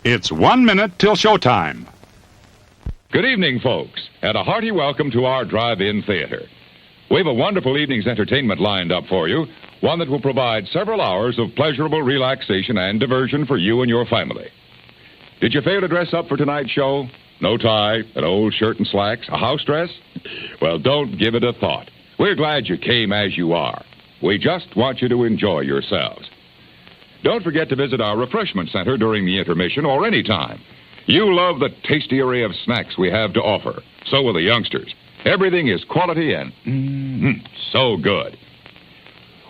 It's 1 minute till showtime. Good evening, folks, and a hearty welcome to our drive-in theater. We have a wonderful evening's entertainment lined up for you, one that will provide several hours of pleasurable relaxation and diversion for you and your family. Did you fail to dress up for tonight's show? No tie, an old shirt and slacks, a house dress? Well, don't give it a thought. We're glad you came as you are. We just want you to enjoy yourselves. Don't forget to visit our refreshment center during the intermission or any time. You love the tasty array of snacks we have to offer. So will the youngsters. Everything is quality and so good.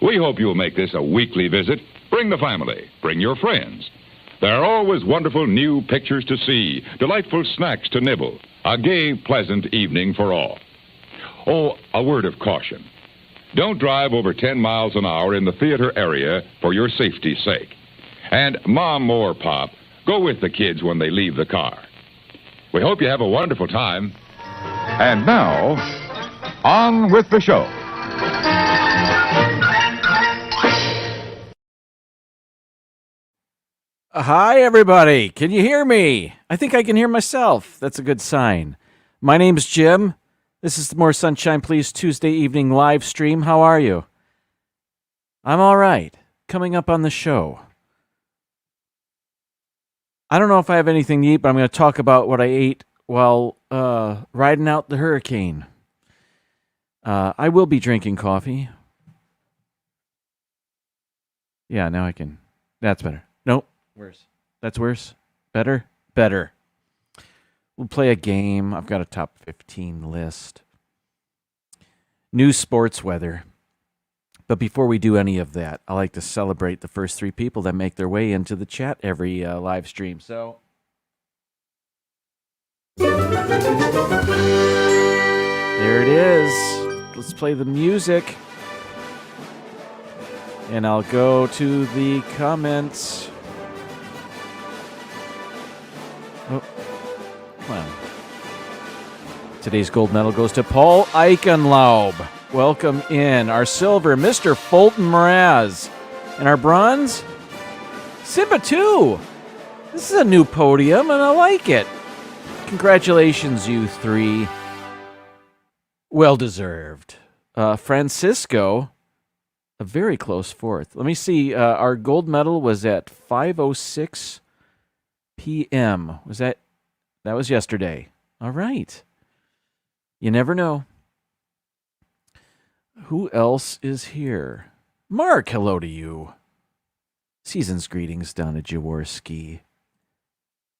We hope you'll make this a weekly visit. Bring the family. Bring your friends. There are always wonderful new pictures to see, delightful snacks to nibble, a gay, pleasant evening for all. Oh, a word of caution. Don't drive over 10 miles an hour in the theater area for your safety's sake. And Mom or Pop, go with the kids when they leave the car. We hope you have a wonderful time. And now, on with the show. Hi, everybody. Can you hear me? I think I can hear myself. That's a good sign. My name's Jim. This is the More Sunshine Please Tuesday evening live stream. How are you? I'm all right. Coming up on the show. I don't know if I have anything to eat, but I'm going to talk about what I ate while riding out the hurricane. I will be drinking coffee. Yeah, now I can. That's better. Nope. Worse. That's worse. Better? Better. We'll play a game. I've got a top 15 list. New sports weather. But before we do any of that, I like to celebrate the first three people that make their way into the chat every live stream. So, there it is. Let's play the music. And I'll go to the comments. Oh, come on. Today's gold medal goes to Paul Eichenlaub. Welcome in. Our silver, Mr. Fulton Mraz. And our bronze, Simba 2. This is a new podium, and I like it. Congratulations, you three. Well deserved. Francisco, a very close fourth. Let me see. Our gold medal was at 5:06 p.m. That was yesterday. All right. You never know. Who else is here? Mark, hello to you. Season's greetings, Donna Jaworski.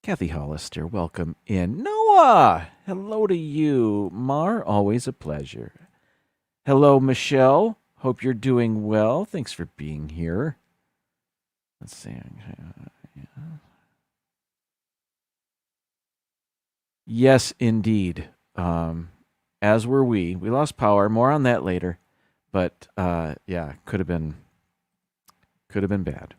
Kathy Hollister, welcome in. Noah, hello to you. Mar, always a pleasure. Hello, Michelle. Hope you're doing well. Thanks for being here. Let's see. Yes, indeed. As were we. We lost power. More on that later. But yeah, could have been bad.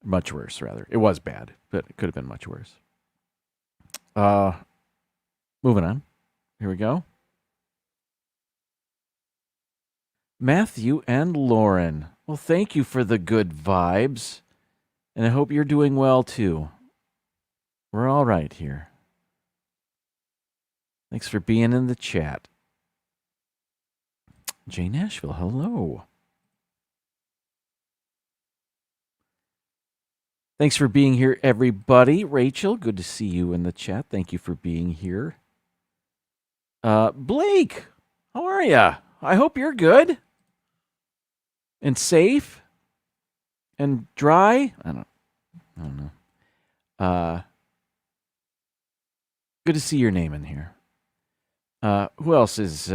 Much worse, rather. It was bad, but it could have been much worse. Moving on. Here we go. Matthew and Lauren. Well, thank you for the good vibes. And I hope you're doing well, too. We're all right here. Thanks for being in the chat. Jay Nashville, hello. Thanks for being here, everybody. Rachel, good to see you in the chat. Thank you for being here. Blake, how are you? I hope you're good. And safe. And dry. I don't know. Good to see your name in here. Who else is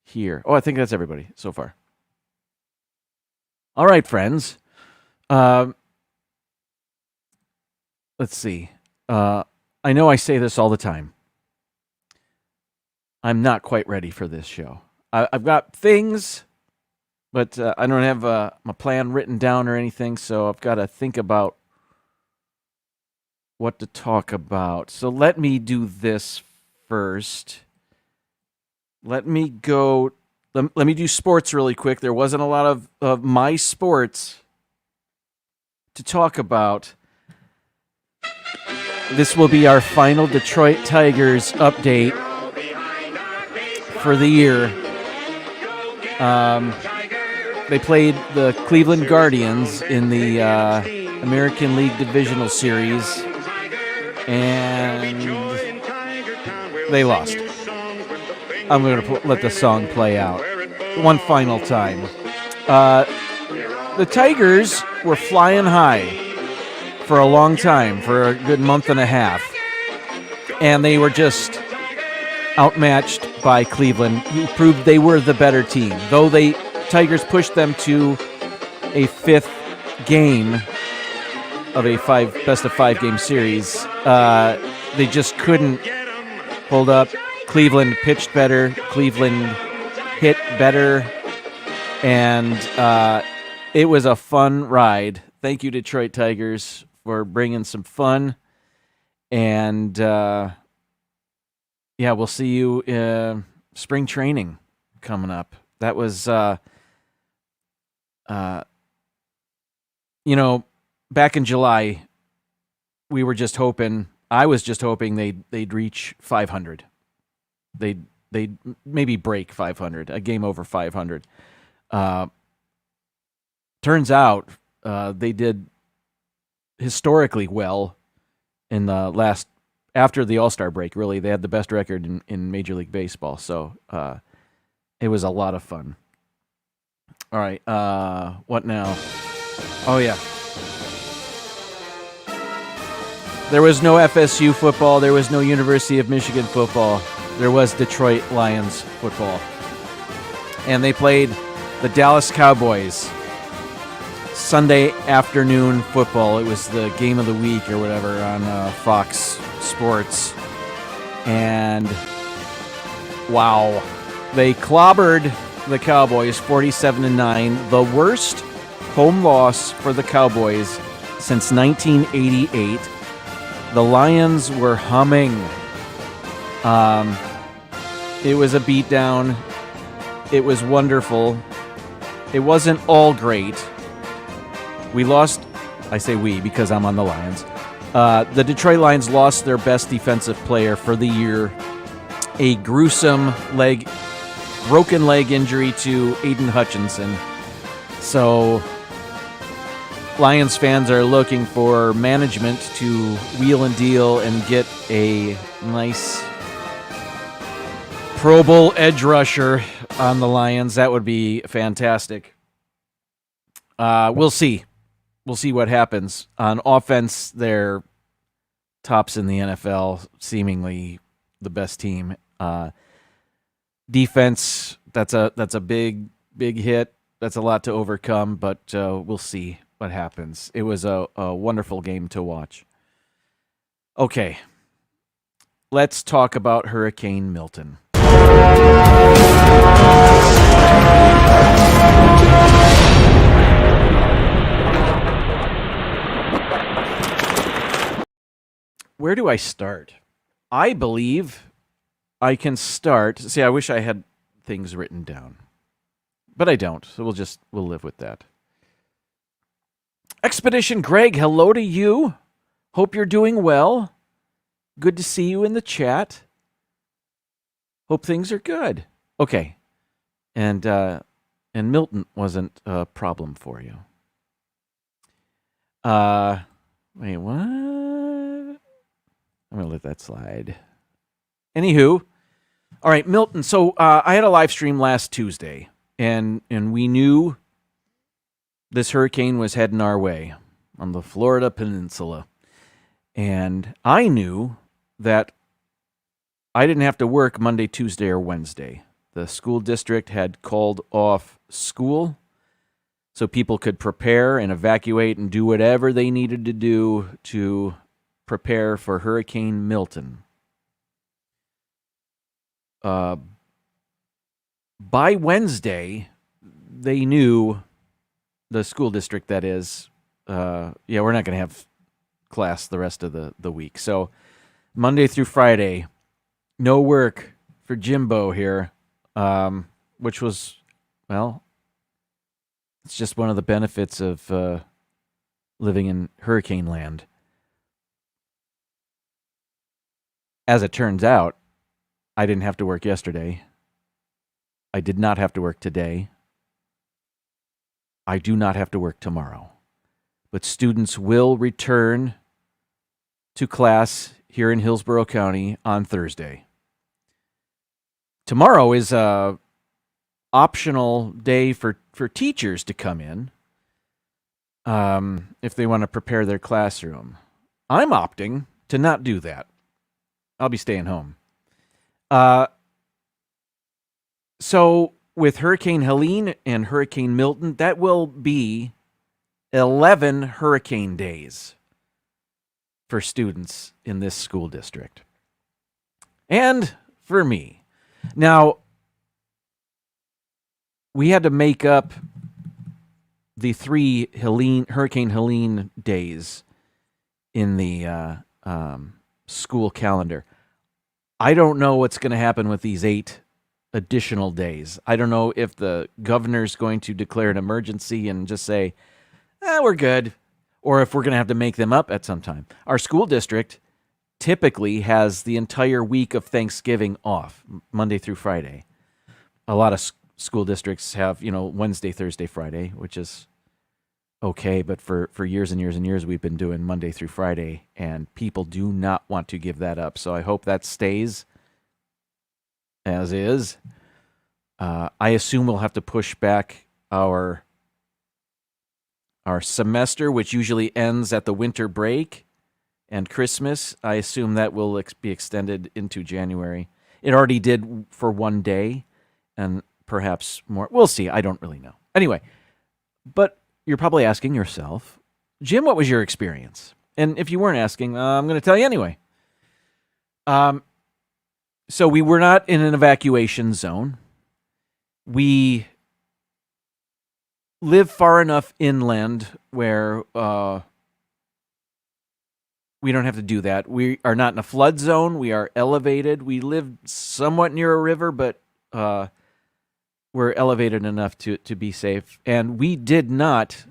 here? Oh, I think that's everybody so far. All right, friends. Let's see. I know I say this all the time. I'm not quite ready for this show. I've got things, but I don't have my plan written down or anything, so I've got to think about what to talk about. So let me do this first. Let me do sports really quick. There wasn't a lot of my sports to talk about. This will be our final Detroit Tigers update for the year. They played the Cleveland Guardians in the American League Divisional Series, and they lost. I'm going to let the song play out one final time. The Tigers were flying high for a long time, for a good month and a half, and they were just outmatched by Cleveland, who proved they were the better team. Though Tigers pushed them to a fifth game of a best of 5 game series, they just couldn't hold up. Cleveland pitched better. Cleveland hit better. And it was a fun ride. Thank you, Detroit Tigers, for bringing some fun. And, we'll see you spring training coming up. That was, back in July, we were just hoping, I was just hoping they'd reach 500. They'd maybe break 500, a game over 500. Turns out they did historically well in the after the All-Star break. Really, they had the best record in Major League Baseball. So it was a lot of fun. All right, what now? Oh, yeah. There was no FSU football. There was no University of Michigan football. There was Detroit Lions football. And they played the Dallas Cowboys Sunday afternoon football. It was the game of the week or whatever on Fox Sports. And wow, they clobbered the Cowboys 47-9, the worst home loss for the Cowboys since 1988. The Lions were humming. It was a beatdown. It was wonderful. It wasn't all great. We lost. I say we because I'm on the Lions. The Detroit Lions lost their best defensive player for the year. A gruesome broken leg injury to Aiden Hutchinson. So Lions fans are looking for management to wheel and deal and get a nice Pro Bowl edge rusher on the Lions. That would be fantastic. We'll see. We'll see what happens. On offense, they're tops in the NFL, seemingly the best team. Defense, that's a big hit. That's a lot to overcome, but we'll see what happens. It was a wonderful game to watch. Okay, let's talk about Hurricane Milton. Where do I start? I believe I can start. See, I wish I had things written down, but I don't. So we'll live with that. Expedition Greg, hello to you. Hope you're doing well. Good to see you in the chat. Hope things are good. Okay. And Milton wasn't a problem for you. Wait, what? I'm going to let that slide. Anywho, all right, Milton. So I had a live stream last Tuesday, and we knew this hurricane was heading our way on the Florida Peninsula. And I knew that I didn't have to work Monday, Tuesday, or Wednesday. The school district had called off school so people could prepare and evacuate and do whatever they needed to do to prepare for Hurricane Milton. By Wednesday, they knew, the school district that is, we're not going to have class the rest of the week. So Monday through Friday, no work for Jimbo here, which was, it's just one of the benefits of living in hurricane land. As it turns out, I didn't have to work yesterday. I did not have to work today. I do not have to work tomorrow. But students will return to class here in Hillsborough County on Thursday. Tomorrow is a optional day for teachers to come in if they want to prepare their classroom. I'm opting to not do that. I'll be staying home. So with Hurricane Helene and Hurricane Milton, that will be 11 hurricane days for students in this school district. And for me. Now, we had to make up the 3 Hurricane Helene days in the school calendar. I don't know what's going to happen with these 8 additional days. I don't know if the governor's going to declare an emergency and just say, we're good, or if we're going to have to make them up at some time. Our school district typically has the entire week of Thanksgiving off, Monday through Friday. A lot of school districts have, Wednesday, Thursday, Friday, which is okay, but for years and years and years, we've been doing Monday through Friday, and people do not want to give that up. So I hope that stays as is. I assume we'll have to push back our semester, which usually ends at the winter break and Christmas. I assume that will be extended into January. It already did for one day, and perhaps more. We'll see. I don't really know. Anyway, but you're probably asking yourself, Jim, what was your experience? And if you weren't asking, I'm going to tell you anyway. So we were not in an evacuation zone. We live far enough inland where we don't have to do that. We are not in a flood zone. We are elevated. We live somewhat near a river, but we're elevated enough to be safe. And we did not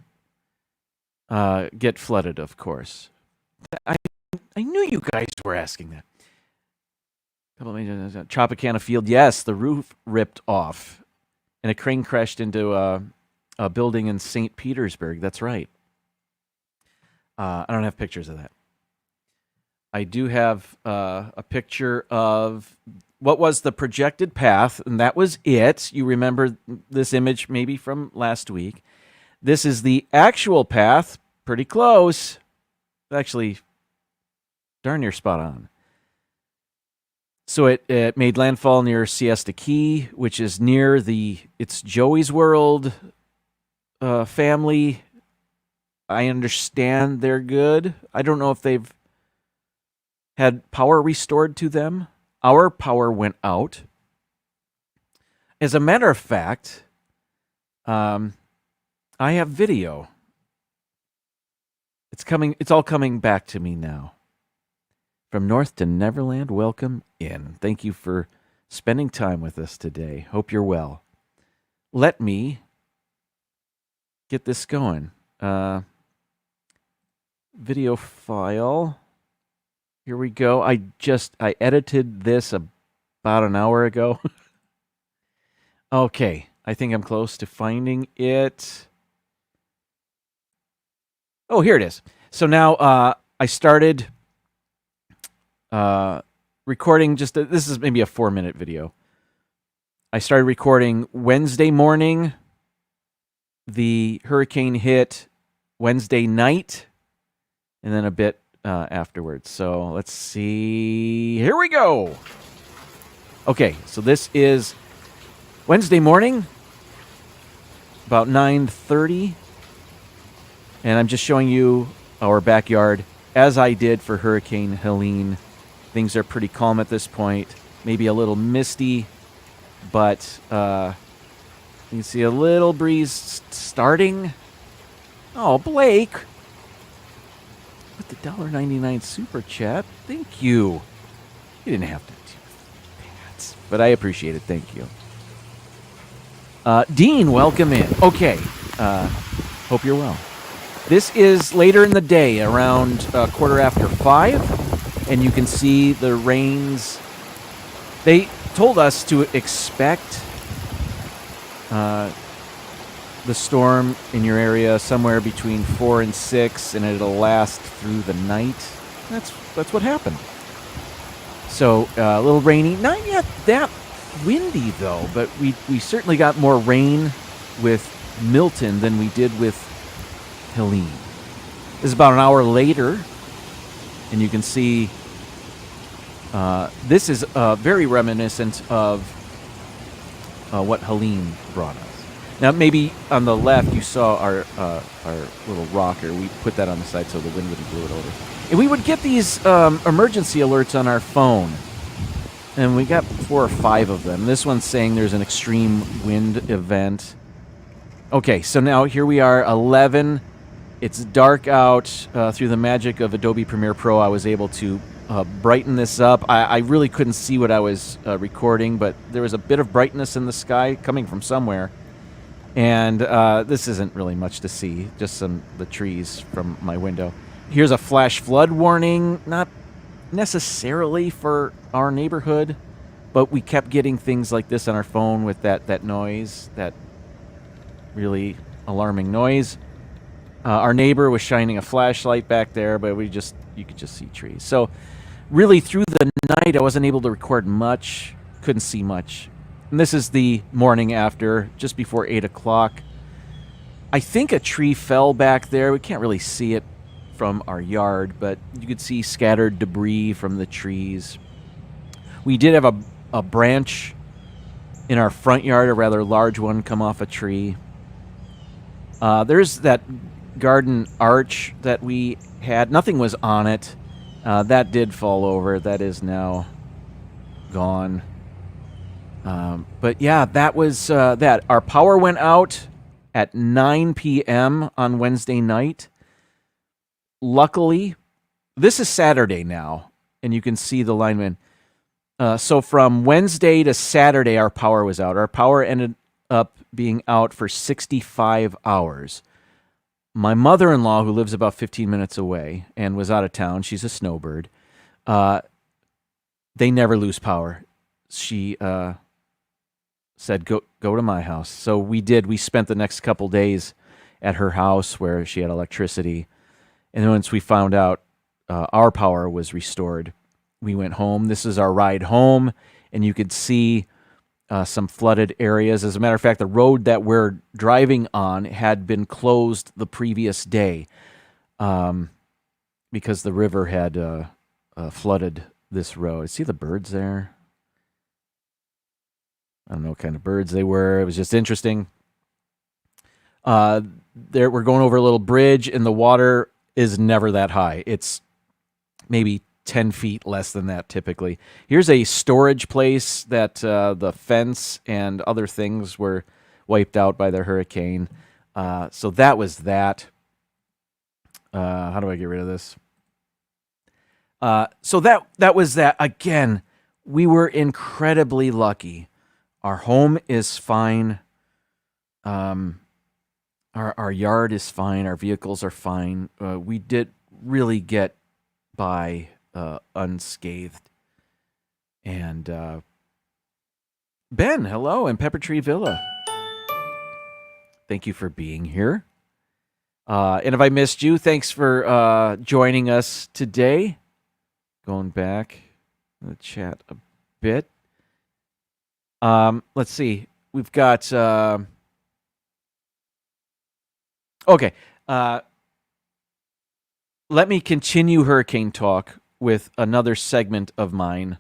get flooded, of course. I knew you guys were asking that. Tropicana Field, yes, the roof ripped off, and a crane crashed into a building in St. Petersburg. That's right. I don't have pictures of that. I do have a picture of what was the projected path, and that was it. You remember this image maybe from last week. This is the actual path, pretty close. Actually, darn near spot on. So it made landfall near Siesta Key, which is near it's Joey's World family. I understand they're good. I don't know if they've had power restored to them. Our power went out. As a matter of fact, I have video. It's all coming back to me now. From North to Neverland, welcome in. Thank you for spending time with us today. Hope you're well. Let me get this going. Video file. Here we go. I edited this about an hour ago. Okay, I think I'm close to finding it. Oh, here it is. So now I started recording this is maybe a 4-minute video. I started recording Wednesday morning. The hurricane hit Wednesday night, and then a bit afterwards. So let's see. Here we go. Okay, so this is Wednesday morning, about 9:30, and I'm just showing you our backyard as I did for Hurricane Helene. Things are pretty calm at this point, maybe a little misty, but you can see a little breeze starting. Oh, Blake, with the $1.99 super chat. Thank you. You didn't have to do that, but I appreciate it. Thank you. Dean, welcome in. Okay, hope you're well. This is later in the day, around 5:15. and you can see the rains. They told us to expect the storm in your area somewhere between 4 and 6, and it'll last through the night. That's what happened. So a little rainy, not yet that windy though, but we certainly got more rain with Milton than we did with Helene. This is about an hour later, and you can see this is very reminiscent of what Helene brought us. Now, maybe on the left you saw our little rocker. We put that on the side so the wind wouldn't blow it over. And we would get these emergency alerts on our phone. And we got 4 or 5 of them. This one's saying there's an extreme wind event. Okay, so now here we are, 11. It's dark out. Through the magic of Adobe Premiere Pro, I was able to brighten this up. I really couldn't see what I was recording, but there was a bit of brightness in the sky coming from somewhere. And this isn't really much to see, just the trees from my window. Here's a flash flood warning, not necessarily for our neighborhood, but we kept getting things like this on our phone with that noise, that really alarming noise. Our neighbor was shining a flashlight back there, but you could just see trees. So really through the night, I wasn't able to record much, couldn't see much. And this is the morning after, just before 8 o'clock. I think a tree fell back there. We can't really see it from our yard, but you could see scattered debris from the trees. We did have a branch in our front yard, a rather large one, come off a tree. There's that garden arch that we had. Nothing was on it. That did fall over. That is now gone. But yeah, that was that. Our power went out at 9 p.m. on Wednesday night. Luckily, this is Saturday now, and you can see the lineman. So from Wednesday to Saturday, our power was out. Our power ended up being out for 65 hours. My mother-in-law, who lives about 15 minutes away and was out of town, she's a snowbird, they never lose power. She said, go to my house. So we did. We spent the next couple days at her house where she had electricity. And then once we found out our power was restored, we went home. This is our ride home, and you could see some flooded areas. As a matter of fact, the road that we're driving on had been closed the previous day because the river had flooded this road. See the birds there? I don't know what kind of birds they were. It was just interesting. We're going over a little bridge, and the water is never that high. It's maybe 10 feet less than that typically. Here's a storage place that the fence and other things were wiped out by the hurricane. So that was that. How do I get rid of this? So that was that. Again, we were incredibly lucky. Our home is fine. Our yard is fine. Our vehicles are fine. We did really get by unscathed. And Ben, hello, and Pepper Tree Villa. Thank you for being here. And if I missed you, thanks for joining us today. Going back in the chat a bit. Let's see. We've got... Okay. Let me continue hurricane talk with another segment of mine,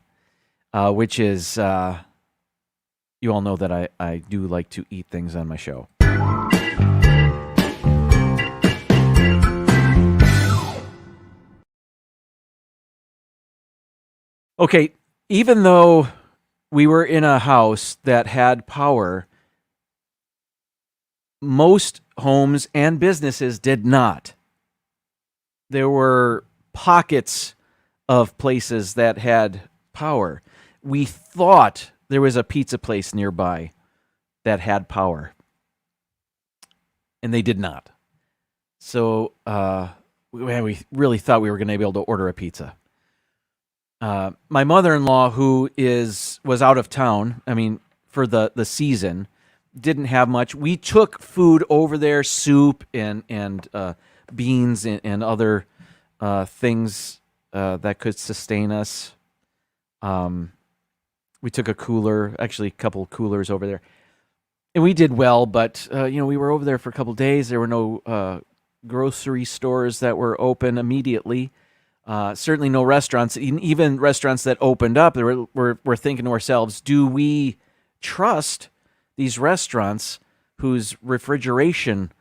which is, you all know that I do like to eat things on my show. Okay, even though we were in a house that had power, most homes and businesses did not. There were pockets of places that had power. We thought there was a pizza place nearby that had power, and they did not. So we really thought we were going to be able to order a pizza. my mother-in-law, who was out of town, I mean, for the season, didn't have much. We took food over there, soup and beans and other things that could sustain us. We took a cooler, actually a couple coolers over there. And we did well, but we were over there for a couple days. There were no grocery stores that were open immediately. Certainly no restaurants. Even restaurants that opened up, we're thinking to ourselves, do we trust these restaurants whose refrigeration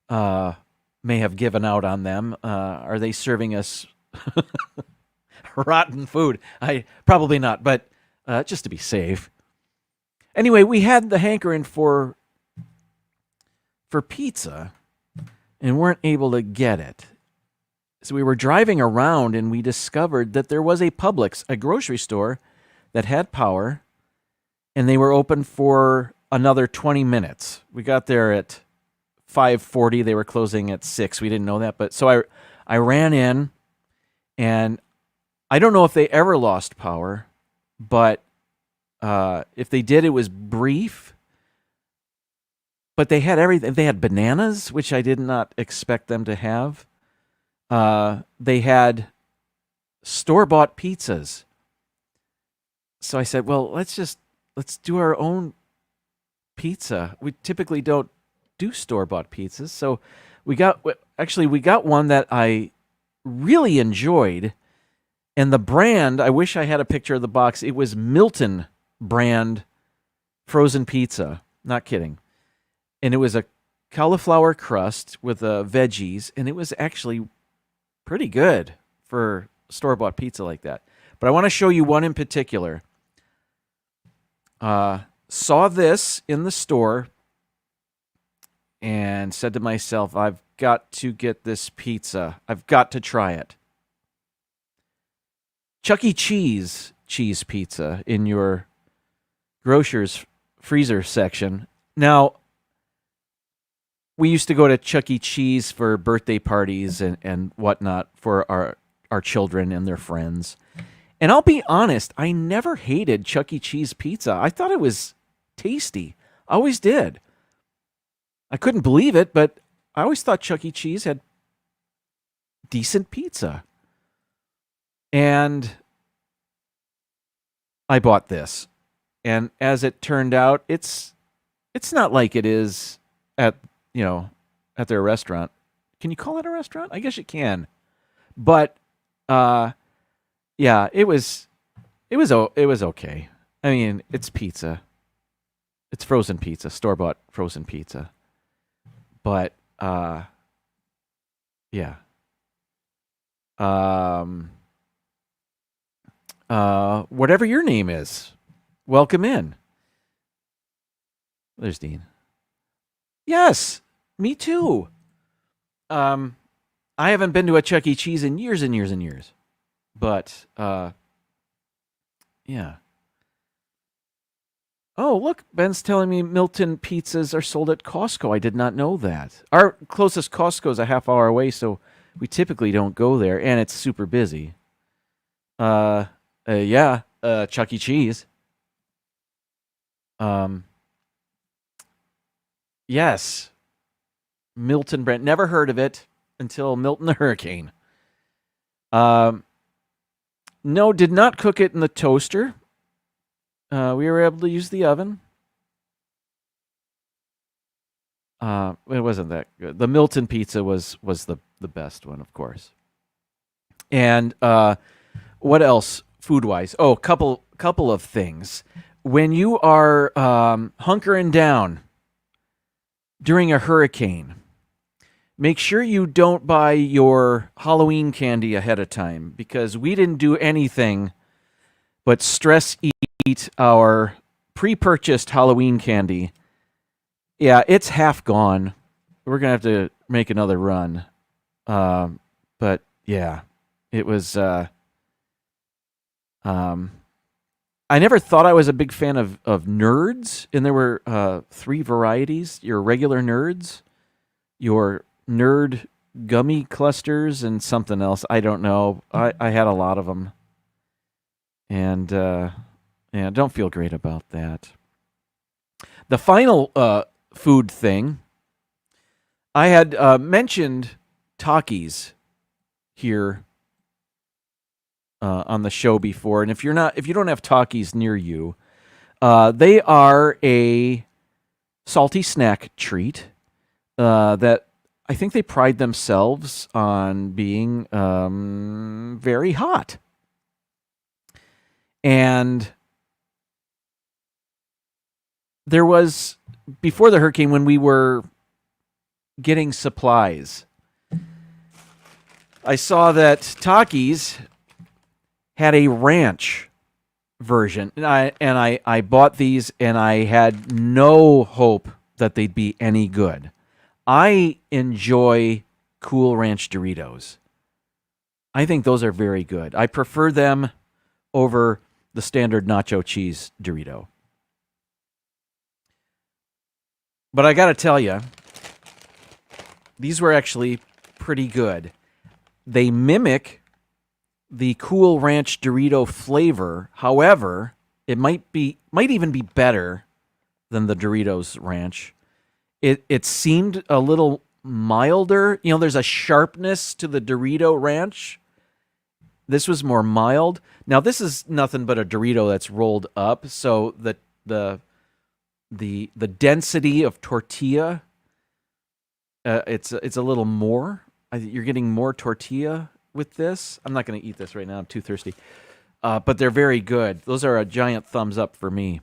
may have given out on them? Are they serving us rotten food? Probably not, but just to be safe. Anyway, we had the hankering for pizza and weren't able to get it. So we were driving around and we discovered that there was a Publix, a grocery store that had power, and they were open for another 20 minutes. We got there at 5:40. They were closing at 6. We didn't know that, but so I ran in, and I don't know if they ever lost power, but if they did, it was brief. But they had everything. They had bananas, which I did not expect them to have. They had store-bought pizzas. So I said, well, let's do our own pizza. We typically don't do store-bought pizzas. So we got one that I really enjoyed. And the brand, I wish I had a picture of the box. It was Milton brand frozen pizza. Not kidding. And it was a cauliflower crust with veggies, and it was actually pretty good for store-bought pizza like that. But I want to show you one in particular. Saw this in the store and said to myself, I've got to get this pizza. I've got to try it. Chuck E. Cheese pizza in your grocer's freezer section. Now, we used to go to Chuck E. Cheese for birthday parties and whatnot for our children and their friends. And I'll be honest, I never hated Chuck E. Cheese pizza. I thought it was tasty. I always did. I couldn't believe it, but I always thought Chuck E. Cheese had decent pizza. And I bought this. And as it turned out, it's not like it is at their restaurant. Can you call it a restaurant? I guess you can. But yeah, it was okay. I mean, it's pizza. It's frozen pizza, store-bought frozen pizza. But yeah. Whatever your name is, welcome in. There's Dean. Yes, me too. I haven't been to a Chuck E. Cheese in years and years and years. But, yeah. Oh, look, Ben's telling me Milton pizzas are sold at Costco. I did not know that. Our closest Costco is a half hour away, so we typically don't go there, and it's super busy. Yeah, Chuck E. Cheese. Yes. Milton brand. Never heard of it until Milton the Hurricane. No, did not cook it in the toaster. We were able to use the oven. It wasn't that good. The Milton pizza was the best one, of course. And what else food-wise? Oh, couple of things. When you are hunkering down during a hurricane, make sure you don't buy your Halloween candy ahead of time, because we didn't do anything but stress eat our pre-purchased Halloween candy. Yeah, it's half gone. We're going to have to make another run. But yeah, it was... I never thought I was a big fan of Nerds, and there were 3 varieties. Your regular Nerds, your Nerd gummy clusters, and something else. I don't know. I had a lot of them. And don't feel great about that. The final food thing, I had mentioned Takis here on the show before, and if you don't have Takis near you, they are a salty snack treat that I think they pride themselves on being very hot. And there was, before the hurricane, when we were getting supplies, I saw that Takis had a ranch version, and I bought these, and I had no hope that they'd be any good. I enjoy Cool Ranch Doritos. I think those are very good. I prefer them over the standard nacho cheese Dorito. But I got to tell you, these were actually pretty good. They mimic the Cool Ranch Dorito flavor. However, it might even be better than the Doritos Ranch. It seemed a little milder. You know, there's a sharpness to the Dorito Ranch. This was more mild. Now, this is nothing but a Dorito that's rolled up, so the density of tortilla, it's a little more. You're getting more tortilla with this. I'm not going to eat this right now. I'm too thirsty. But they're very good. Those are a giant thumbs up for me.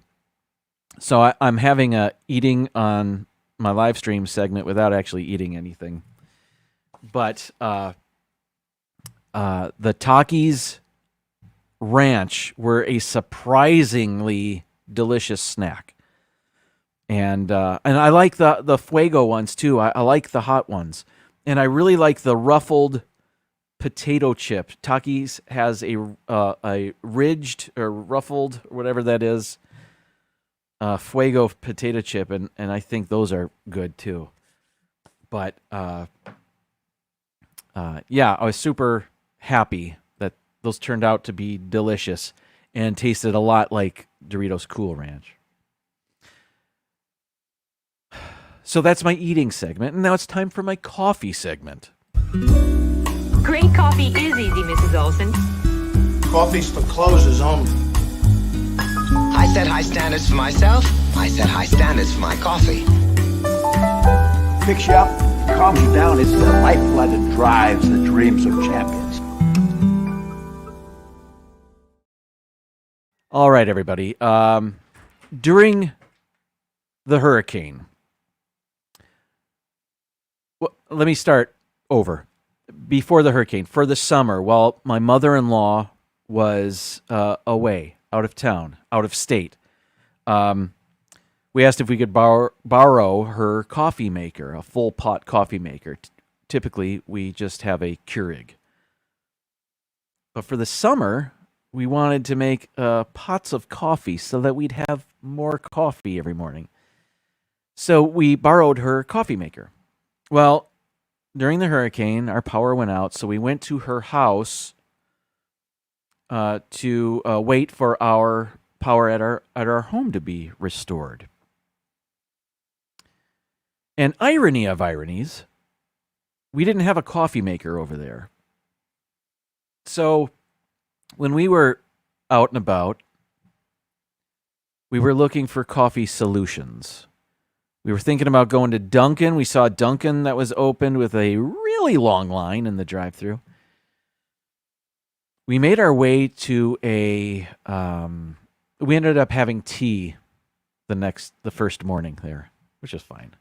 So I'm having a eating on my live stream segment without actually eating anything. But the Takis Ranch were a surprisingly delicious snack. And I like the Fuego ones too. I like the hot ones. And I really like the ruffled potato chip. Takis has a ridged or ruffled, or whatever that is, Fuego potato chip, and I think those are good too. But yeah, I was super happy that those turned out to be delicious and tasted a lot like Doritos Cool Ranch. So that's my eating segment, and now it's time for my coffee segment. Great coffee is easy, Mrs. Olson. Coffee's for closers only. I set high standards for myself. I set high standards for my coffee. Picks you up, calms you down. It's the lifeblood that drives the dreams of champions. All right, everybody. During the hurricane, well, let me start over. Before the hurricane, for the summer, while my mother-in-law was away, out of town, out of state, we asked if we could borrow her coffee maker, a full pot coffee maker. Typically, we just have a Keurig. But for the summer, we wanted to make pots of coffee so that we'd have more coffee every morning. So we borrowed her coffee maker. Well, during the hurricane, our power went out, so we went to her house to wait for our power at our home to be restored. And irony of ironies, we didn't have a coffee maker over there. So when we were out and about, we were looking for coffee solutions. We were thinking about going to Dunkin'. We saw Dunkin' that was opened with a really long line in the drive-thru. We made our way to we ended up having tea the first morning there, which is fine.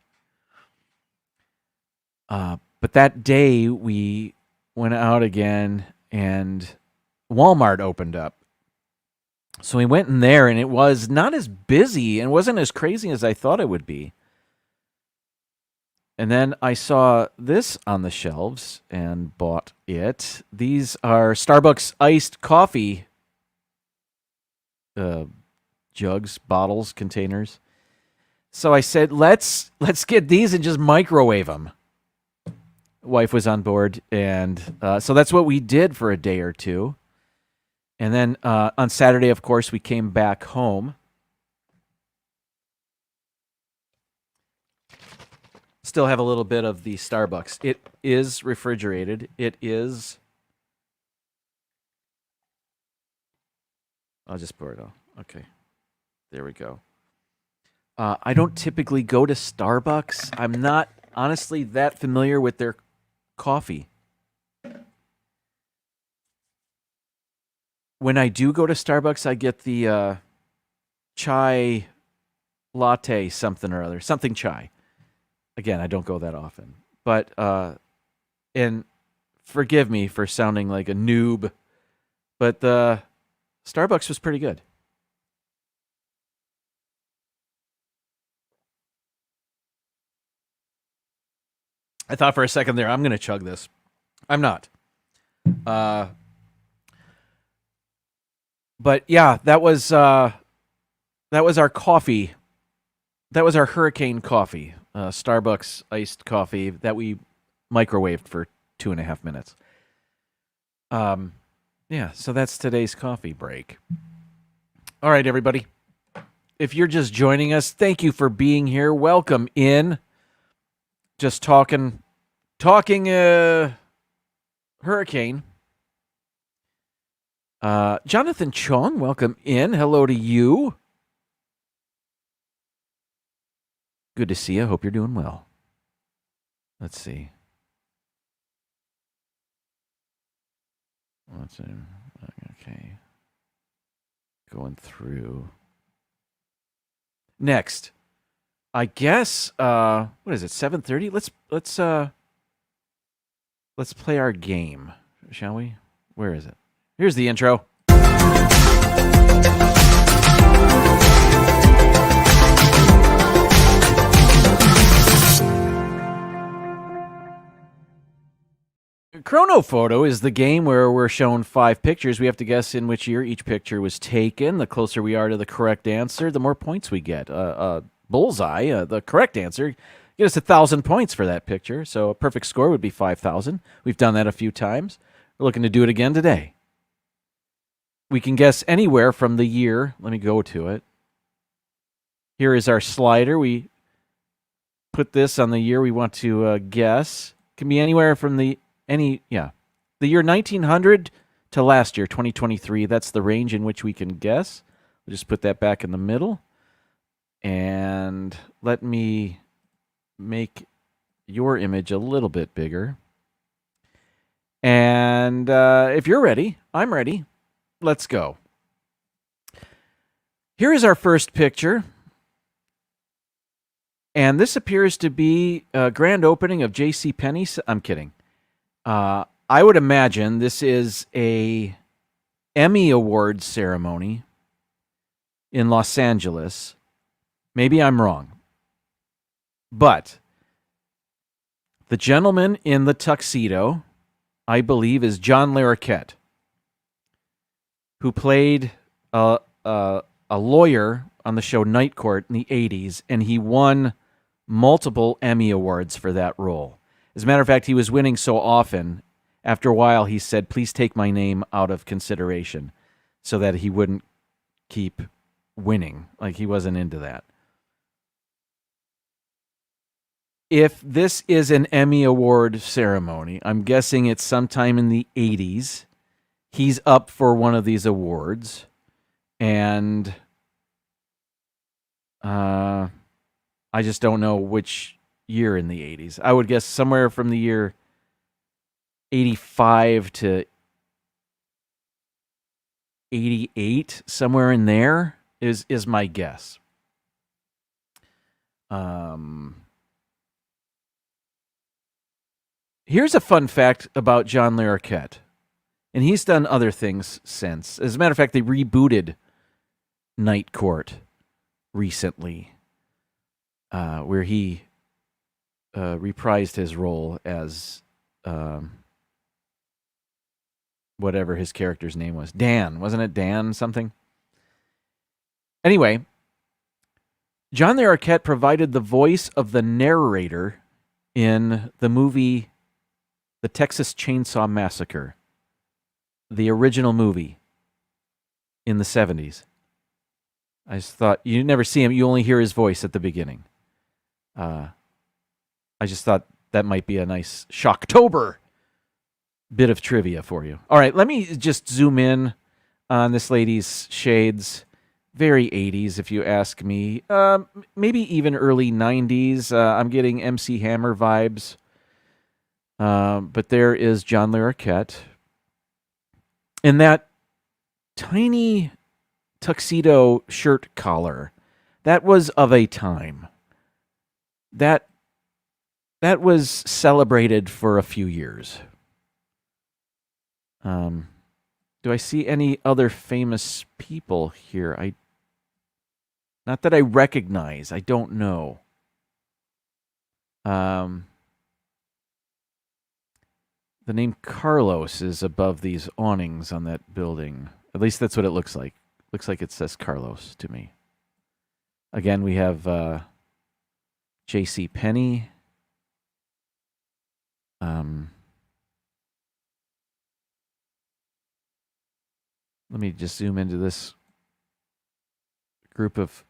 But that day we went out again and Walmart opened up. So we went in there and it was not as busy and wasn't as crazy as I thought it would be. And then I saw this on the shelves and bought it. These are Starbucks iced coffee jugs, bottles, containers. So I said, let's get these and just microwave them. Wife was on board, and so that's what we did for a day or two. And then on Saturday, of course, we came back home. Still have a little bit of the Starbucks. It is refrigerated. It is... I'll just pour it out. Okay. There we go. I don't typically go to Starbucks. I'm not honestly that familiar with their coffee. When I do go to Starbucks, I get the chai latte something or other. Something chai. Again, I don't go that often. But, and forgive me for sounding like a noob, but the Starbucks was pretty good. I thought for a second there, I'm going to chug this. I'm not. But yeah, that was our coffee. That was our hurricane coffee, Starbucks iced coffee that we microwaved for 2.5 minutes. Yeah, so that's today's coffee break. All right, everybody. If you're just joining us, thank you for being here. Welcome in. Just talking hurricane. Jonathan Chong, welcome in. Hello to you. Good to see you. Hope you're doing well. Let's see. Okay. Going through. Next. I guess what is it? 7:30? Let's play our game, shall we? Where is it? Here's the intro. Chronophoto is the game where we're shown 5 pictures. We have to guess in which year each picture was taken. The closer we are to the correct answer, the more points we get. Bullseye, the correct answer, get us 1,000 points for that picture. So a perfect score would be 5,000. We've done that a few times. We're looking to do it again today. We can guess anywhere from the year. Let me go to it. Here is our slider. We put this on the year we want to guess. Can be anywhere from the year 1900 to last year, 2023. That's the range in which we can guess. We'll just put that back in the middle. And let me make your image a little bit bigger. And if you're ready, I'm ready. Let's go. Here is our first picture. And this appears to be a grand opening of JCPenney. I'm kidding. I would imagine this is a Emmy Awards ceremony in Los Angeles. Maybe I'm wrong. But the gentleman in the tuxedo, I believe, is John Larroquette, who played a lawyer on the show Night Court in the 80s, and he won multiple Emmy Awards for that role. As a matter of fact, he was winning so often, after a while he said, please take my name out of consideration, so that he wouldn't keep winning. Like, he wasn't into that. If this is an Emmy Award ceremony, I'm guessing it's sometime in the 80s. He's up for one of these awards, and I just don't know which year in the 80s. I would guess somewhere from the year 85 to 88, somewhere in there is my guess. Here's a fun fact about John Larroquette. And he's done other things since. As a matter of fact, they rebooted Night Court recently, where he reprised his role as whatever his character's name was. Dan, wasn't it? Dan something? Anyway, John Larroquette provided the voice of the narrator in the movie The Texas Chainsaw Massacre, the original movie. in the 70s. I just thought, you never see him, you only hear his voice at the beginning. I just thought that might be a nice Shocktober bit of trivia for you. All right, let me just zoom in on this lady's shades. Very 80s, if you ask me. Maybe even early 90s. I'm getting MC Hammer vibes. But there is John Larroquette. And that tiny tuxedo shirt collar, that was of a time. That was celebrated for a few years. Do I see any other famous people here? Not that I recognize. I don't know. The name Carlos is above these awnings on that building. At least that's what it looks like. Looks like it says Carlos to me. Again, we have J.C. Penney. Let me just zoom into this group of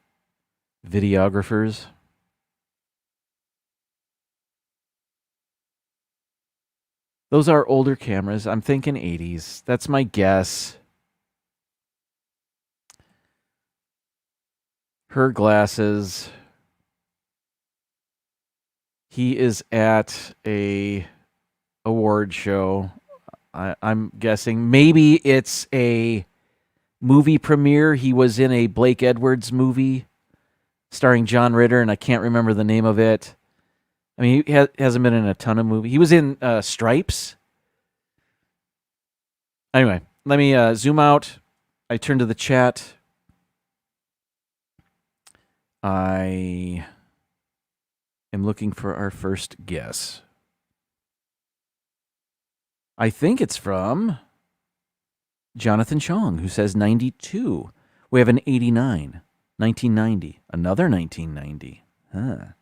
videographers. Those are older cameras. I'm thinking 80s. That's my guess. Her glasses. He is at a award show. I'm guessing maybe it's a movie premiere. He was in a Blake Edwards movie starring John Ritter, and I can't remember the name of it. I mean, he hasn't been in a ton of movies. He was in Stripes. Anyway, let me zoom out. I turn to the chat. I am looking for our first guess. I think it's from Jonathan Chong, who says 92. We have an 89, 1990, another 1990. Huh.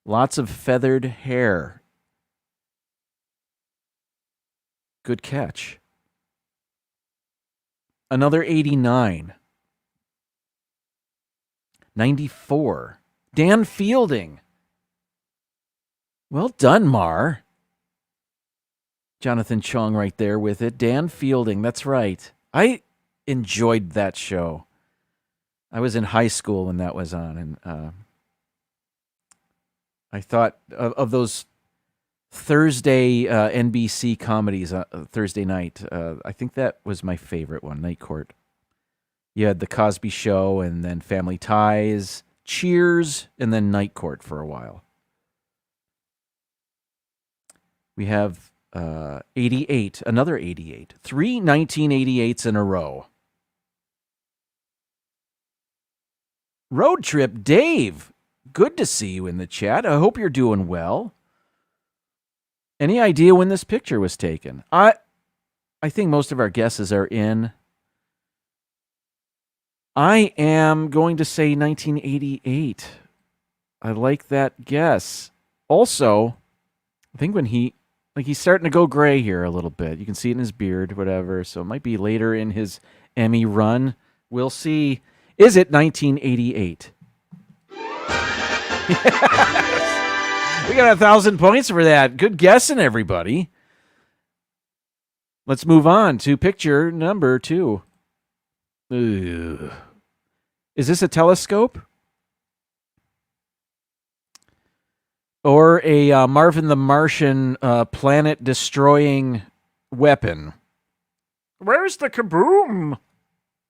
Lots of feathered hair. Good catch. Another 89. 94. Dan Fielding. Well done, Mar. Jonathan Chong right there with it. Dan Fielding, that's right. I enjoyed that show. I was in high school when that was on, and I thought of those Thursday NBC comedies, Thursday night. I think that was my favorite one, Night Court. You had The Cosby Show, and then Family Ties, Cheers, and then Night Court for a while. We have 88, another 88. 3 1988s in a row. Road Trip Dave, good to see you in the chat. I hope you're doing well. Any idea when this picture was taken? I think most of our guesses are in. I am going to say 1988. I like that guess. Also, I think when he's starting to go gray here a little bit. You can see it in his beard, whatever. So it might be later in his Emmy run. We'll see. Is it 1988? Yes. We got 1,000 points for that. Good guessing, everybody. Let's move on to picture number 2. Ugh. Is this a telescope? Or a Marvin the Martian planet-destroying weapon? Where's the kaboom?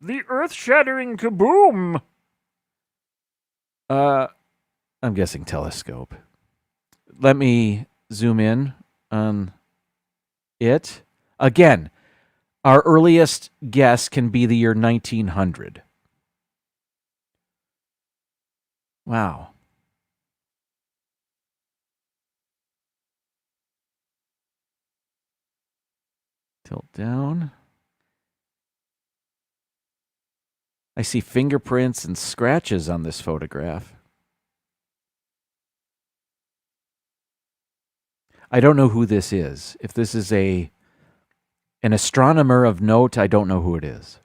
The earth-shattering kaboom. I'm guessing telescope. Let me zoom in on it. Again, our earliest guess can be the year 1900. Wow. Tilt down. I see fingerprints and scratches on this photograph. I don't know who this is. If this is an astronomer of note, I don't know who it is.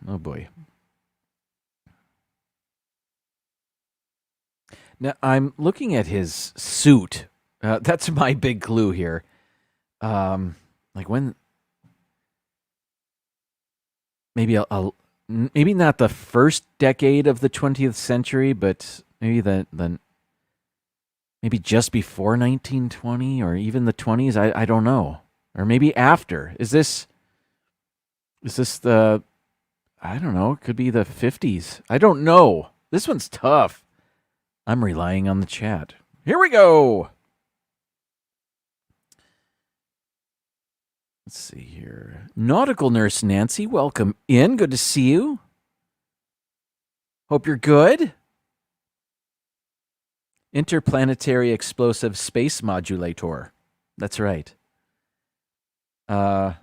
Oh boy. Now I'm looking at his suit. That's my big clue here. Like when maybe maybe not the first decade of the 20th century, but maybe the maybe just before 1920 or even the 20s. I don't know, or maybe after. Is this the? I don't know. It could be the 50s. I don't know. This one's tough. I'm relying on the chat. Here we go. Let's see here. Nautical Nurse Nancy, welcome in. Good to see you. Hope you're good. Interplanetary Explosive Space Modulator. That's right. I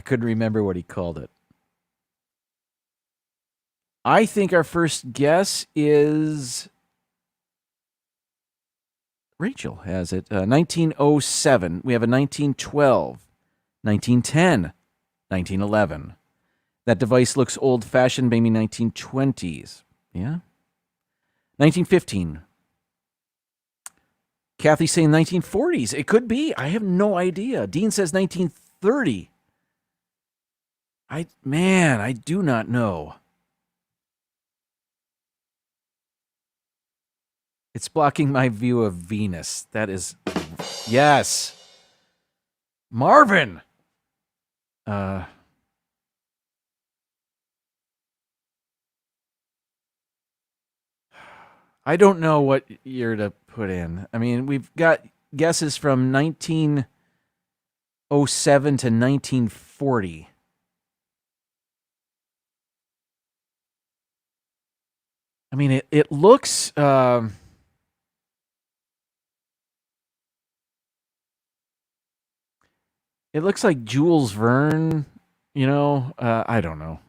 couldn't remember what he called it. I think our first guess is Rachel has it. 1907. We have a 1912, 1910, 1911. That device looks old-fashioned, maybe 1920s. Yeah? 1915. Kathy's saying 1940s. It could be. I have no idea. Dean says 1930. I do not know. It's blocking my view of Venus. That is... Yes. Marvin! I don't know what year to put in. I mean, we've got guesses from 1907 to 1940. I mean, it looks... it looks like Jules Verne, you know? I don't know.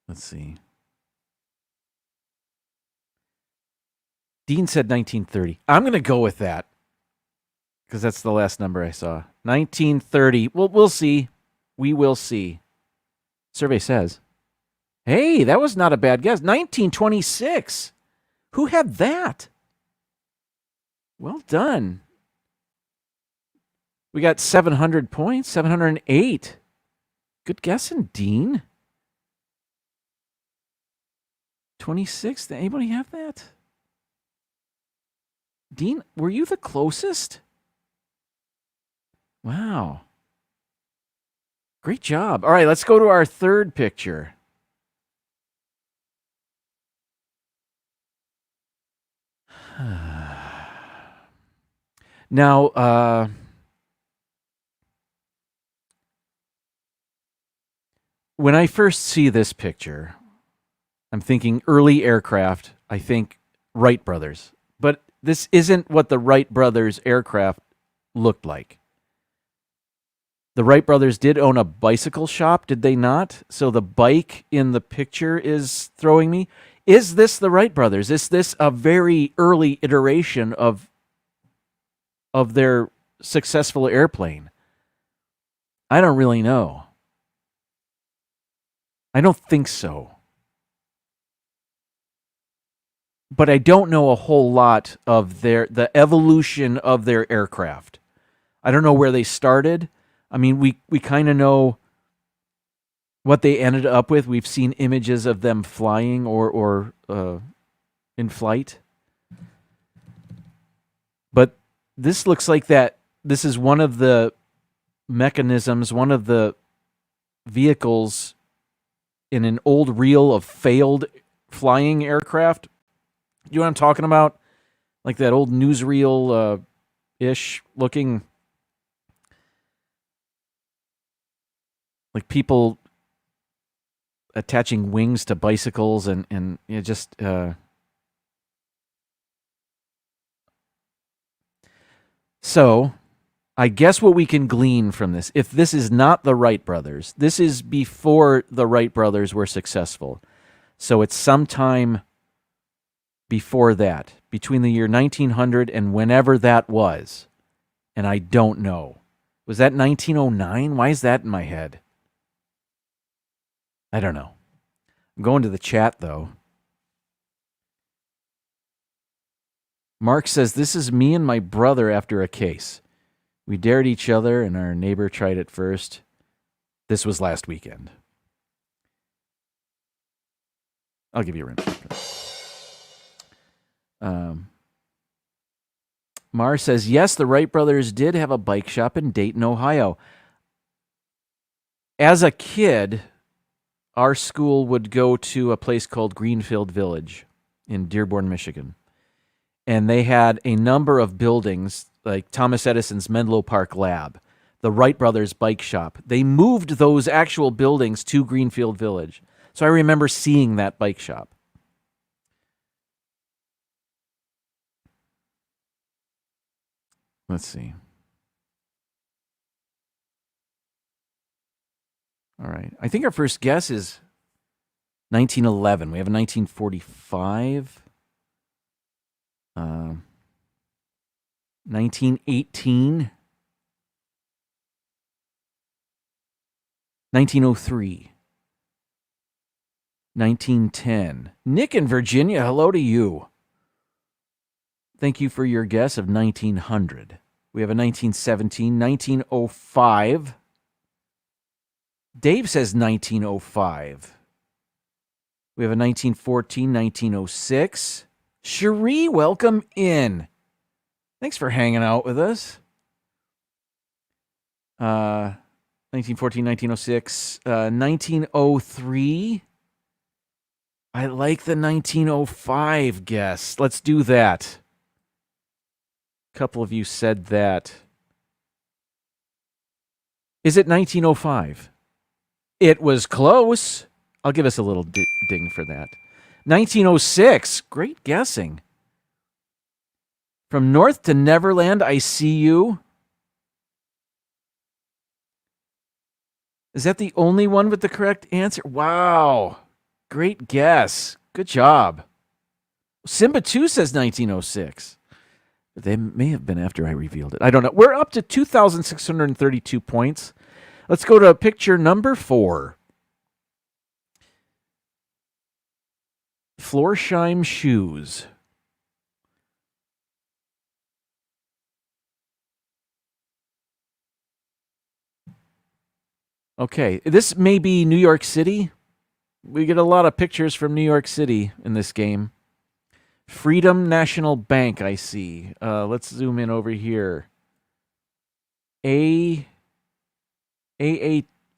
Let's see. Dean said 1930. I'm going to go with that because that's the last number I saw. 1930. Well, we'll see. We will see. Survey says. Hey, that was not a bad guess. 1926. Who had that? Well done. We got 700 points, 708. Good guessing, Dean. 26th. Anybody have that? Dean, were you the closest? Wow. Great job. All right, let's go to our third picture. Now, when I first see this picture, I'm thinking early aircraft. I think Wright brothers. But this isn't what the Wright brothers aircraft looked like. The Wright brothers did own a bicycle shop, did they not? So the bike in the picture is throwing me. Is this the Wright brothers? Is this a very early iteration of their successful airplane? I don't really know. I don't think so. But I don't know a whole lot of the evolution of their aircraft. I don't know where they started. I mean, we kind of know what they ended up with. We've seen images of them flying or in flight. But this looks like that this is one of the mechanisms, one of the vehicles in an old reel of failed flying aircraft. You know what I'm talking about? Like that old newsreel ish looking, like people attaching wings to bicycles and you know, just so I guess what we can glean from this, if this is not the Wright brothers, this is before the Wright brothers were successful. So it's sometime before that, between the year 1900 and whenever that was. And I don't know. Was that 1909? Why is that in my head? I don't know. I'm going to the chat, though. Mark says, this is me and my brother after a case. We dared each other, and our neighbor tried it first. This was last weekend. I'll give you a ring. Mar says, yes, the Wright brothers did have a bike shop in Dayton, Ohio. As a kid, our school would go to a place called Greenfield Village in Dearborn, Michigan. And they had a number of buildings, like Thomas Edison's Menlo Park Lab, the Wright brothers bike shop. They moved those actual buildings to Greenfield Village. So I remember seeing that bike shop. Let's see. All right. I think our first guess is 1911. We have a 1945. 1918. 1903. 1910. Nick in Virginia, hello to you. Thank you for your guess of 1900. We have a 1917, 1905. Dave says 1905. We have a 1914, 1906. Cherie, welcome in. Thanks for hanging out with us. 1914, 1906, 1903. I like the 1905 guess. Let's do that. A couple of you said that. Is it 1905? It was close. I'll give us a little ding for that. 1906. Great guessing. From North to Neverland, I See You. Is that the only one with the correct answer? Wow. Great guess. Good job. Simba 2 says 1906. They may have been after I revealed it. I don't know. We're up to 2,632 points. Let's go to picture number 4. Florsheim shoes. Okay, this may be New York City. We get a lot of pictures from New York City in this game. Freedom National Bank, I see. Let's zoom in over here. A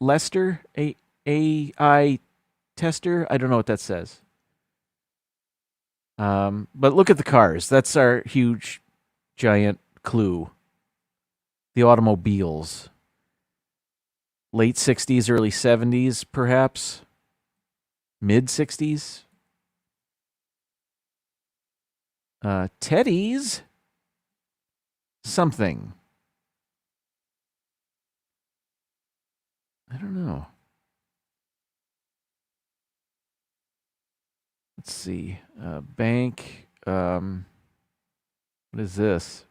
Lester? A-I Tester? I don't know what that says. But look at the cars. That's our huge, giant clue. The automobiles. Late 60s, early 70s, perhaps. Mid 60s. Teddy's something. I don't know. Let's see. Bank. What is this?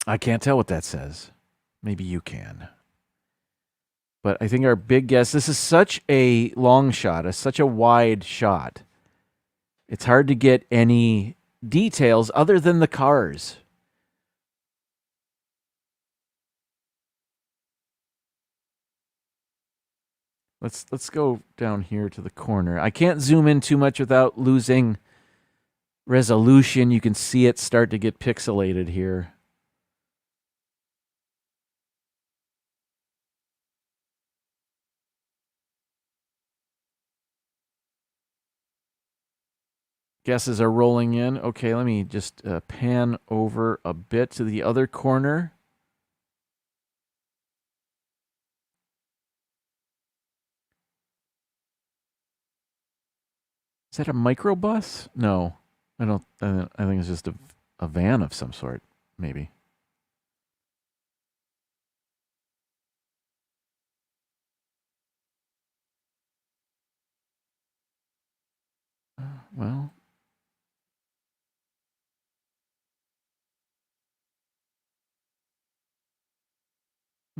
I can't tell what that says. Maybe you can. But I think our big guess, this is such a long shot, such a wide shot. It's hard to get any details other than the cars. Let's go down here to the corner. I can't zoom in too much without losing resolution. You can see it start to get pixelated here. Guesses are rolling in. Okay, let me just pan over a bit to the other corner. Is that a microbus? No, I don't. I think it's just a van of some sort, maybe. Well.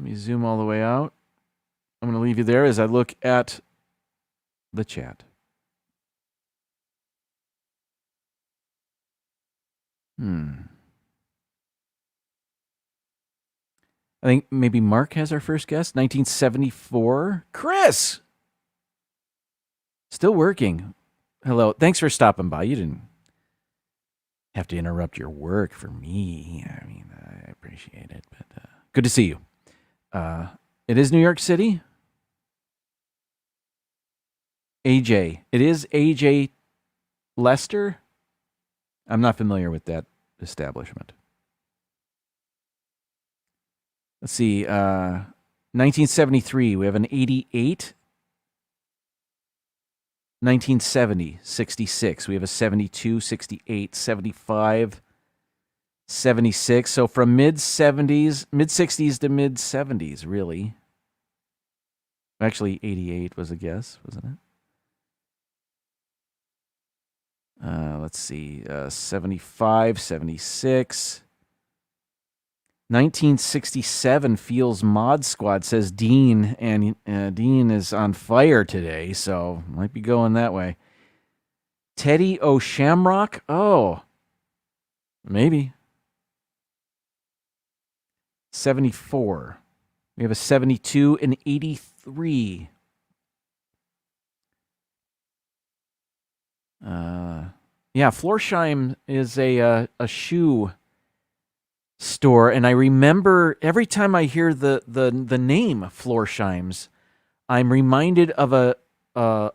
me zoom all the way out. I'm going to leave you there as I look at the chat. I think maybe Mark has our first guest. 1974. Chris! Still working. Hello. Thanks for stopping by. You didn't have to interrupt your work for me. I mean, I appreciate it. But good to see you. It is New York City. AJ. It is AJ Lester. I'm not familiar with that establishment. Let's see. 1973. We have an 88. 1970, 66. We have a 72, 68, 75, 76. So from mid-70s, mid-60s to mid-70s, really. Actually, 88 was a guess, wasn't it? Let's see. 75, 76. 1967 Feels Mod Squad, says Dean, and Dean is on fire today, so might be going that way. Teddy O'Shamrock? Oh, maybe. 74. We have a 72 and 83. Yeah, Florsheim is a shoe store, and I remember every time I hear the name Florsheims, I'm reminded of a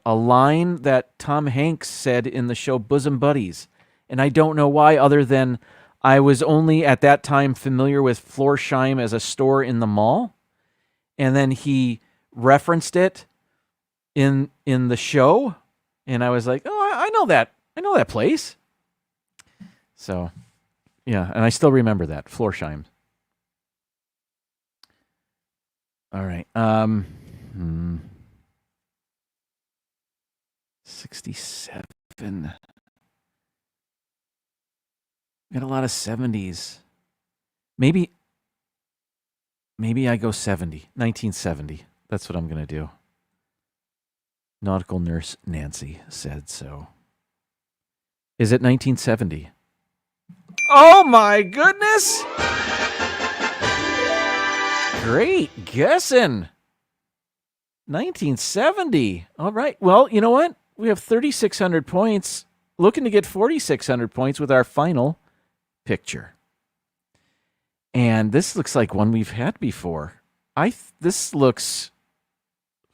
line that Tom Hanks said in the show Bosom Buddies, and I don't know why, other than I was only at that time familiar with Florsheim as a store in the mall, and then he referenced it in the show, and I was like, oh, I know that place. So. Yeah, and I still remember that. Florsheim. All right. 67. We got a lot of 70s. Maybe I go 70. 1970. That's what I'm going to do. Nautical Nurse Nancy said so. Is it 1970? Oh my goodness! Great guessing. 1970. All right. Well, you know what? We have 3,600 points. Looking to get 4,600 points with our final picture. And this looks like one we've had before. This looks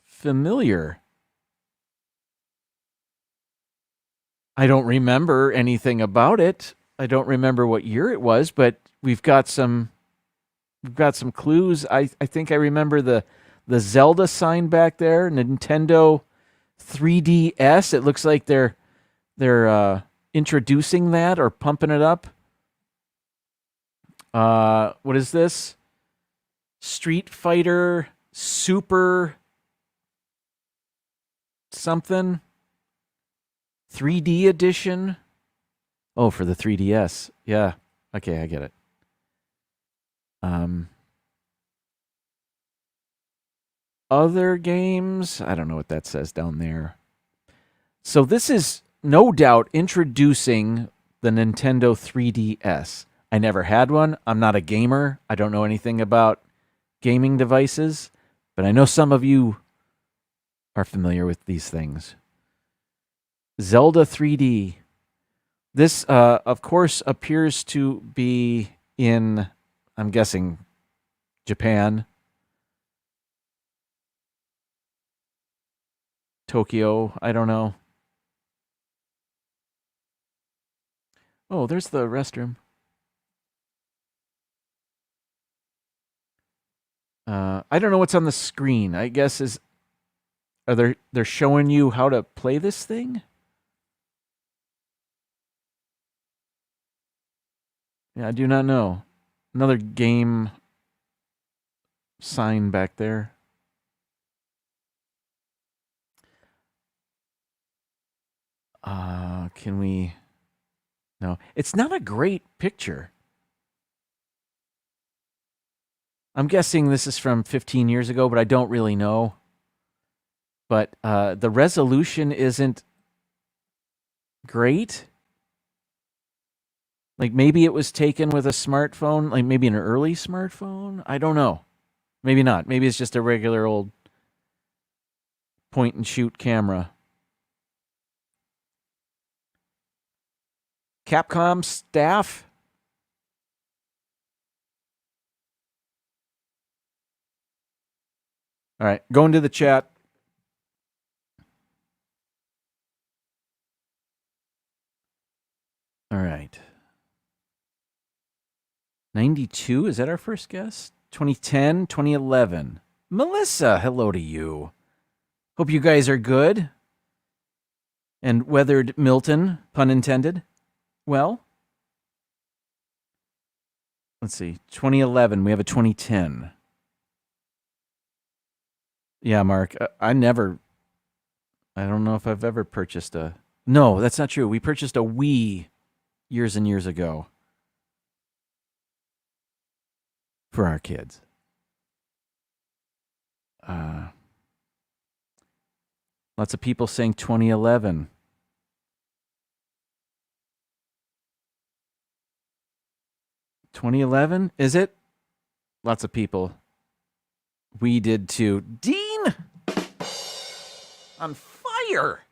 familiar. I don't remember anything about it. I don't remember what year it was, but we've got some clues. I think I remember the Zelda sign back there, Nintendo 3DS. It looks like they're introducing that or pumping it up. What is this? Street Fighter Super something 3D edition. Oh, for the 3DS. Yeah. Okay, I get it. Other games. I don't know what that says down there. So this is no doubt introducing the Nintendo 3DS. I never had one. I'm not a gamer. I don't know anything about gaming devices, but I know some of you are familiar with these things. Zelda 3D. This, of course, appears to be in, I'm guessing, Japan, Tokyo, I don't know. Oh, there's the restroom. I don't know what's on the screen. I guess they're showing you how to play this thing? Yeah, I do not know. Another game sign back there. Can we? No, it's not a great picture. I'm guessing this is from 15 years ago, but I don't really know. But the resolution isn't great. Like maybe it was taken with a smartphone, like maybe an early smartphone. I don't know. Maybe not. Maybe it's just a regular old point and shoot camera. Capcom staff. All right, go into the chat. All right. 92, is that our first guess? 2010, 2011. Melissa, hello to you. Hope you guys are good. And weathered Milton, pun intended. Well, let's see. 2011, we have a 2010. Yeah, Mark, I don't know if I've ever purchased a... No, that's not true. We purchased a Wii years and years ago for our kids. Lots of people saying 2011. $2011? Is it? Lots of people. We did too. Dean! On fire!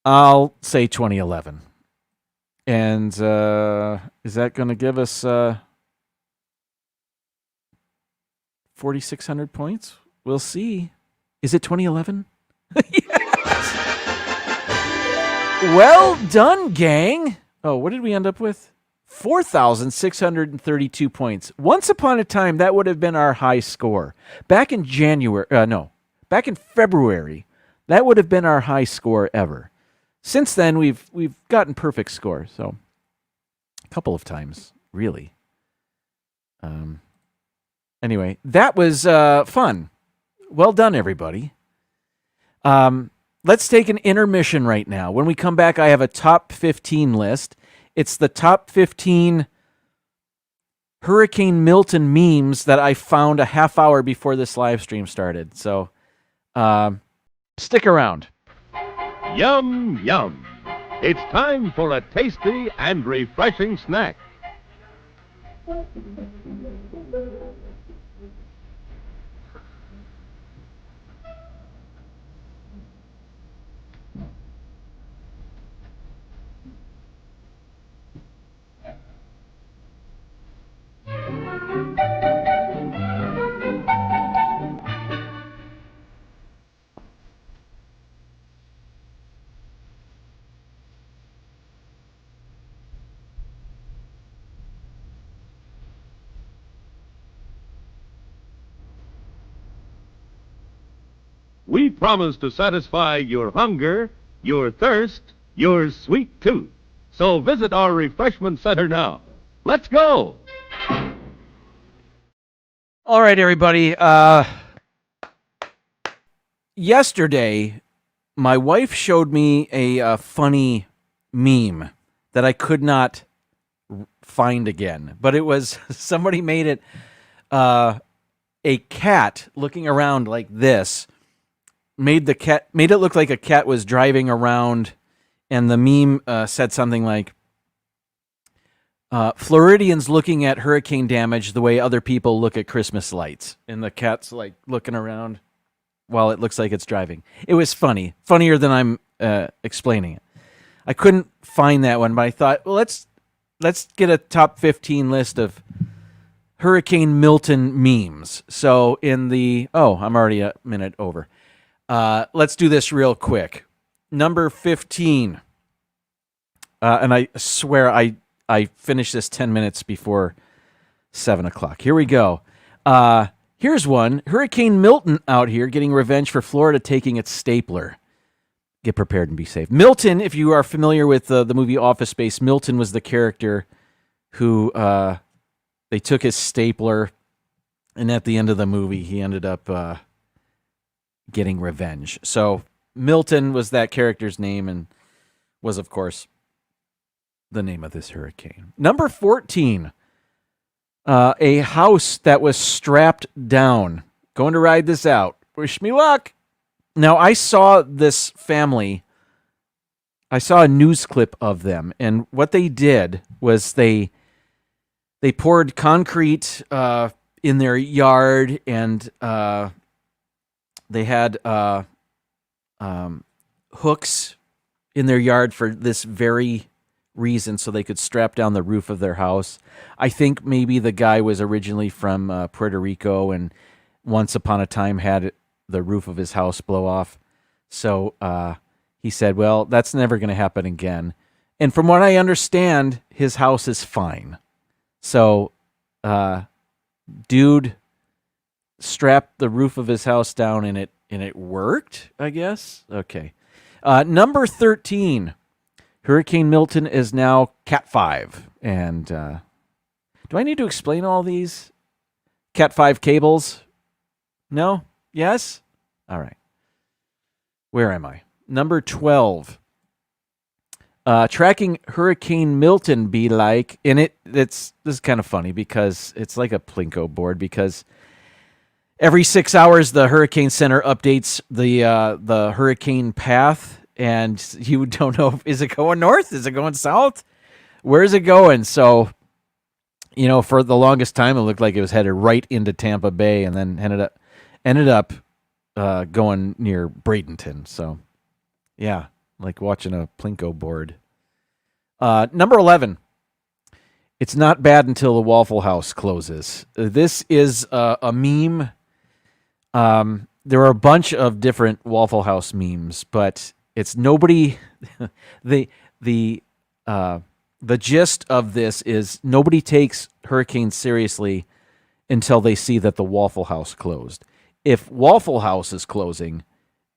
I'll say 2011. And is that going to give us 4,600 points? We'll see. Is it 2011? Yes! Well done, gang. Oh, what did we end up with? 4,632 points. Once upon a time, that would have been our high score. Back in February, that would have been our high score ever. Since then, we've gotten perfect score, so a couple of times, really. Anyway, that was fun. Well done, everybody. Let's take an intermission right now. When we come back, I have a top 15 list. It's the top 15 Hurricane Milton memes that I found a half hour before this live stream started. So stick around. Yum, yum. It's time for a tasty and refreshing snack. We promise to satisfy your hunger, your thirst, your sweet tooth. So visit our refreshment center now. Let's go! All right, everybody. Yesterday, my wife showed me a funny meme that I could not find again. But it was, somebody made it a cat looking around like this. Made it look like a cat was driving around, and the meme said something like, Floridians looking at hurricane damage the way other people look at Christmas lights. And the cat's like looking around while it looks like it's driving. It was funny. Funnier than I'm explaining it. I couldn't find that one, but I thought, well, let's get a top 15 list of Hurricane Milton memes. So I'm already a minute over. Let's do this real quick. Number 15. And I swear I finished this 10 minutes before 7 o'clock. Here we go. Here's one. Hurricane Milton out here getting revenge for Florida taking its stapler. Get prepared and be safe. Milton, if you are familiar with the movie Office Space, Milton was the character who they took his stapler, and at the end of the movie, he ended up getting revenge. So Milton was that character's name and was, of course, the name of this hurricane. Number 14. a house that was strapped down. Going to ride this out. Wish me luck. Now, I saw this family. I saw a news clip of them, and what they did was they poured concrete in their yard, and they had hooks in their yard for this very reason, so they could strap down the roof of their house. I think maybe the guy was originally from Puerto Rico and once upon a time had the roof of his house blow off. So he said, well, that's never going to happen again. And from what I understand, his house is fine. So dude strapped the roof of his house down and it worked, I guess. Okay. Number 13. Hurricane Milton is now Cat 5. And do I need to explain all these? Cat 5 cables? No? Yes? All right. Where am I? Number 12. Tracking Hurricane Milton be like, and this is kind of funny because it's like a Plinko board, because every 6 hours the Hurricane Center updates the hurricane path, and you don't know, is it going north? Is it going south? Where is it going? So, for the longest time, it looked like it was headed right into Tampa Bay, and then ended up going near Bradenton. So, yeah, like watching a Plinko board. Number 11. It's not bad until the Waffle House closes. This is a meme. There are a bunch of different Waffle House memes, but it's nobody. The gist of this is nobody takes hurricanes seriously until they see that the Waffle House closed. If Waffle House is closing,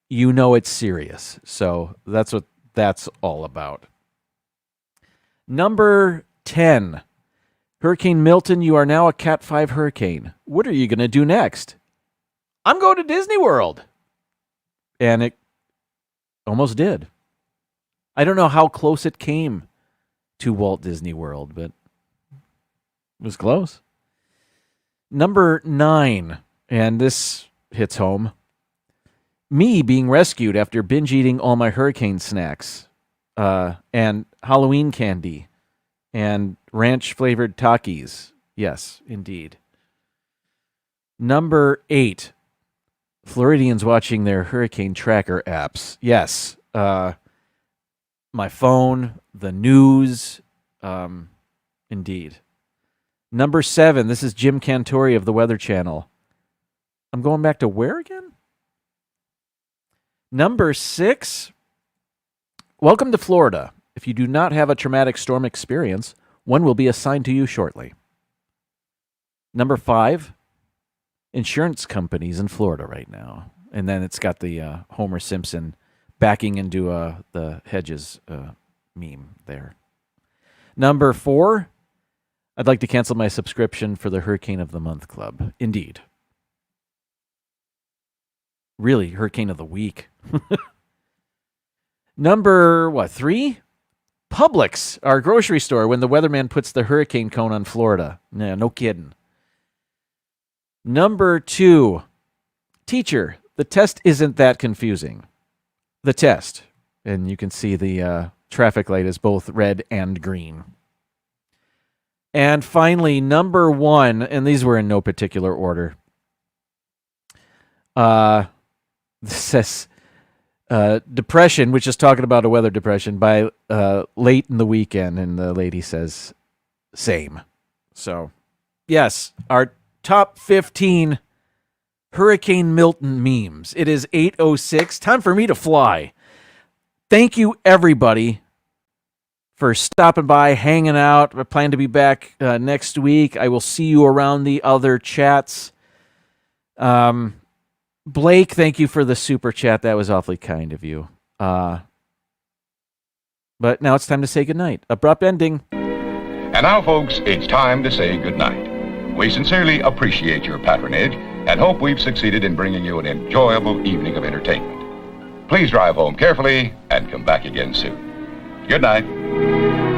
you know it's serious. So that's what that's all about. Number 10. Hurricane Milton, you are now a Cat 5 hurricane. What are you going to do next? I'm going to Disney World. And it almost did. I don't know how close it came to Walt Disney World, but it was close. Number 9, and this hits home. Me being rescued after binge eating all my hurricane snacks, and Halloween candy, and ranch-flavored Takis. Yes, indeed. Number 8. Floridians watching their hurricane tracker apps. Yes. My phone, the news. Indeed. Number 7. This is Jim Cantori of the Weather Channel. I'm going back to where again? Number 6. Welcome to Florida. If you do not have a traumatic storm experience, one will be assigned to you shortly. Number 5. Insurance companies in Florida right now. And then it's got the Homer Simpson backing into the hedges meme there. Number 4. I'd like to cancel my subscription for the Hurricane of the Month Club. Indeed. Really, Hurricane of the Week. Number, 3? Publix, our grocery store, when the weatherman puts the hurricane cone on Florida. No kidding. Number 2, teacher, the test isn't that confusing. The test. And you can see the traffic light is both red and green. And finally, number 1, and these were in no particular order. This says depression, which is talking about a weather depression, by late in the weekend, and the lady says same. So, yes, our top 15 Hurricane Milton memes. It is 8:06. Time for me to fly. Thank you, everybody, for stopping by, hanging out. I plan to be back next week. I will see you around the other chats. Blake, thank you for the super chat. That was awfully kind of you. But now it's time to say goodnight. Abrupt ending. And now, folks, it's time to say goodnight. We sincerely appreciate your patronage and hope we've succeeded in bringing you an enjoyable evening of entertainment. Please drive home carefully and come back again soon. Good night.